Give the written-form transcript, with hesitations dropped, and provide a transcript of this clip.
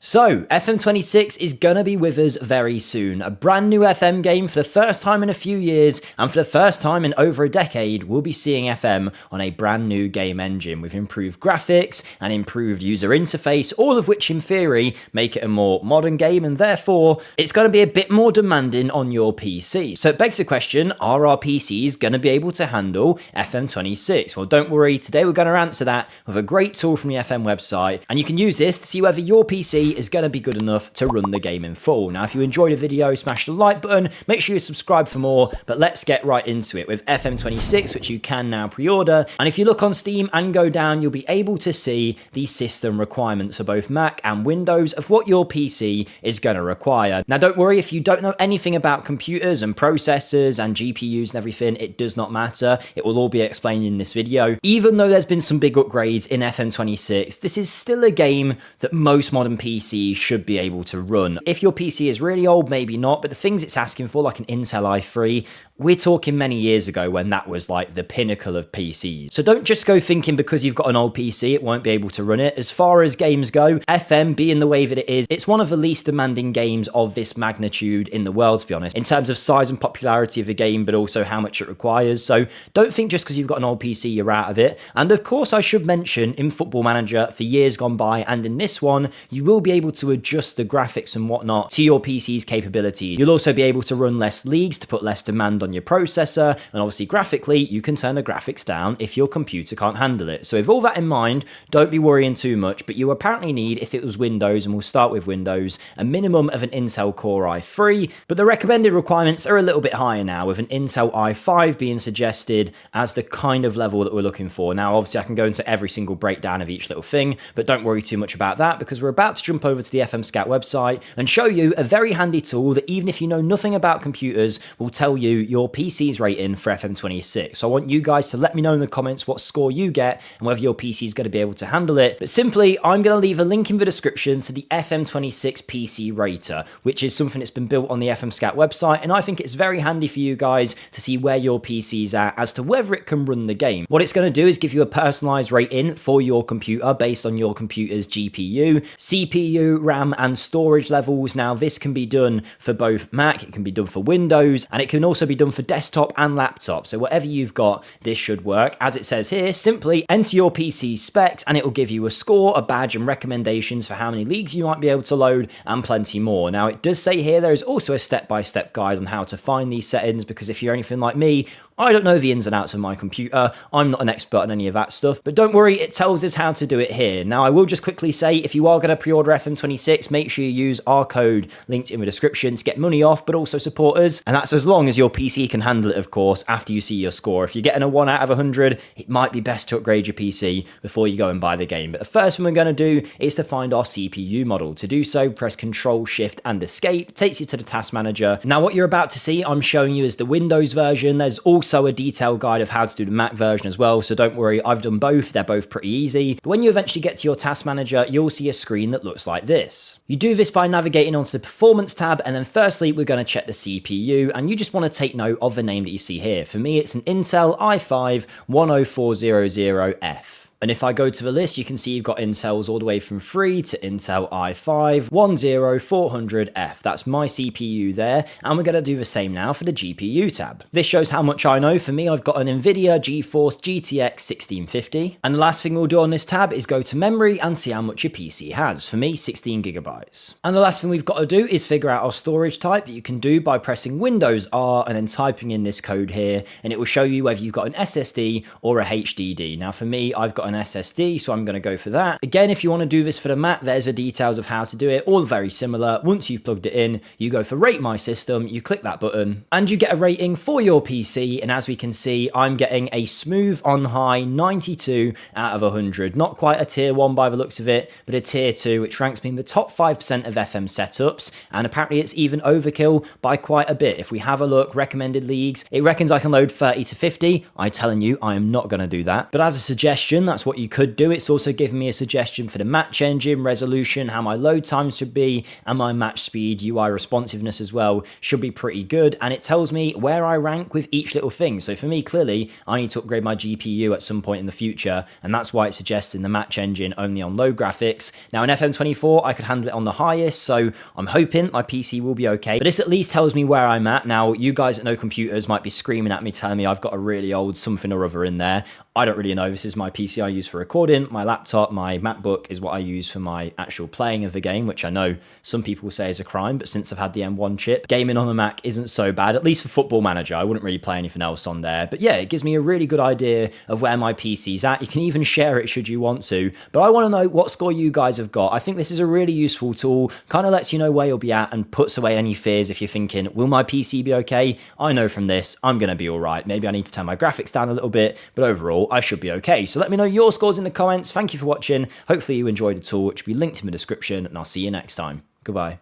So, FM26 is gonna be with us very soon. A brand new FM game for the first time in a few years, and for the first time in over a decade, we'll be seeing FM on a brand new game engine with improved graphics and improved user interface, all of which in theory make it a more modern game, and therefore, it's gonna be a bit more demanding on your PC. So it begs the question, are our PCs gonna be able to handle FM26? Well, don't worry, today we're gonna answer that with a great tool from the FM website, and you can use this to see whether your PC is going to be good enough to run the game in full. Now, if you enjoyed the video, smash the like button, make sure you subscribe for more, but let's get right into it with FM26, which you can now pre-order. And if you look on Steam and go down, you'll be able to see the system requirements for both Mac and Windows of what your PC is going to require. Now, don't worry, if you don't know anything about computers and processors and GPUs and everything, it does not matter. It will all be explained in this video. Even though there's been some big upgrades in FM26, this is still a game that most modern PCs should be able to run. If your PC is really old, maybe not, but the things it's asking for, like an Intel i3, we're talking many years ago when that was like the pinnacle of PCs. So don't just go thinking because you've got an old PC, it won't be able to run it. As far as games go, FM being the way that it is, it's one of the least demanding games of this magnitude in the world, to be honest, in terms of size and popularity of the game, but also how much it requires. So don't think just because you've got an old PC, you're out of it. And of course, I should mention in Football Manager for years gone by, and in this one, you will be able to adjust the graphics and whatnot to your PC's capabilities. You'll also be able to run less leagues to put less demand on your processor, and obviously graphically you can turn the graphics down if your computer can't handle it. So with all that in mind, don't be worrying too much, but you apparently need, if it was Windows, and we'll start with Windows, a minimum of an Intel Core i3, but the recommended requirements are a little bit higher now, with an Intel i5 being suggested as the kind of level that we're looking for. Now obviously I can go into every single breakdown of each little thing, but don't worry too much about that because we're about to jump over to the FMSCOUT website and show you a very handy tool that even if you know nothing about computers will tell you your PC's rating for FM26. So I want you guys to let me know in the comments what score you get and whether your PC is going to be able to handle it. But simply, I'm going to leave a link in the description to the FM26 PC Rater, which is something that's been built on the FMSCOUT website, and I think it's very handy for you guys to see where your PC's at as to whether it can run the game. What it's going to do is give you a personalized rating for your computer based on your computer's GPU, CPU, RAM, and storage levels. Now, this can be done for both Mac, it can be done for Windows, and it can also be done for desktop and laptop. So whatever you've got, this should work. As it says here, simply enter your PC's specs and it will give you a score, a badge, and recommendations for how many leagues you might be able to load, and plenty more. Now, it does say here there is also a step-by-step guide on how to find these settings, because if you're anything like me, I don't know the ins and outs of my computer. I'm not an expert on any of that stuff, but don't worry, it tells us how to do it here. Now, I will just quickly say, if you are going to pre-order FM26, make sure you use our code linked in the description to get money off, but also support us. And that's as long as your PC can handle it, of course, after you see your score. If you're getting a 1 out of 100, it might be best to upgrade your PC before you go and buy the game. But the first thing we're going to do is to find our CPU model. To do so, press Control, Shift, and Escape. Takes you to the task manager. Now, what you're about to see, I'm showing you is the Windows version. There's also a detailed guide of how to do the Mac version as well, so don't worry, I've done both, they're both pretty easy. But when you eventually get to your task manager, you'll see a screen that looks like this. You do this by navigating onto the Performance tab, and then firstly we're going to check the CPU, and you just want to take note of the name that you see here. For me, it's an Intel i5 10400F. And if I go to the list, you can see you've got Intels all the way from 3 to Intel i5 10400F. That's my CPU there, and we're going to do the same now for the GPU tab. This shows how much I know. For me, I've got an NVIDIA GeForce GTX 1650. And the last thing we'll do on this tab is go to memory and see how much your PC has. For me, 16 gigabytes. And the last thing we've got to do is figure out our storage type, that you can do by pressing Windows R and then typing in this code here, and it will show you whether you've got an SSD or a HDD. Now, for me, I've got an SSD, so I'm going to go for that. Again, if you want to do this for the Mac, there's the details of how to do it, all very similar. Once you've plugged it in, you go for Rate My System, you click that button, and you get a rating for your PC, and as we can see, I'm getting a smooth on high 92 out of 100. Not quite a tier 1 by the looks of it, but a tier 2, which ranks me in the top 5% of FM setups, and apparently it's even overkill by quite a bit. If we have a look, recommended leagues, it reckons I can load 30 to 50. I'm telling you, I am not going to do that, but as a suggestion, that's that's what you could do. It's also given me a suggestion for the match engine, resolution, how my load times should be, and my match speed, UI responsiveness as well should be pretty good. And it tells me where I rank with each little thing. So for me, clearly, I need to upgrade my GPU at some point in the future, and that's why it's suggesting the match engine only on low graphics. Now in FM24, I could handle it on the highest, so I'm hoping my PC will be okay. But this at least tells me where I'm at. Now, you guys that know computers might be screaming at me, telling me I've got a really old something or other in there. I don't really know. This is my PC I use for recording. My laptop, my MacBook is what I use for my actual playing of the game, which I know some people say is a crime, but since I've had the M1 chip, gaming on the Mac isn't so bad, at least for Football Manager. I wouldn't really play anything else on there. But yeah, it gives me a really good idea of where my PC's at. You can even share it should you want to. But I want to know what score you guys have got. I think this is a really useful tool. Kind of lets you know where you'll be at and puts away any fears if you're thinking, will my PC be okay? I know from this, I'm going to be all right. Maybe I need to turn my graphics down a little bit, but overall, I should be okay. So let me know your scores in the comments. Thank you for watching. Hopefully you enjoyed the tool, which will be linked in the description, and I'll see you next time. Goodbye.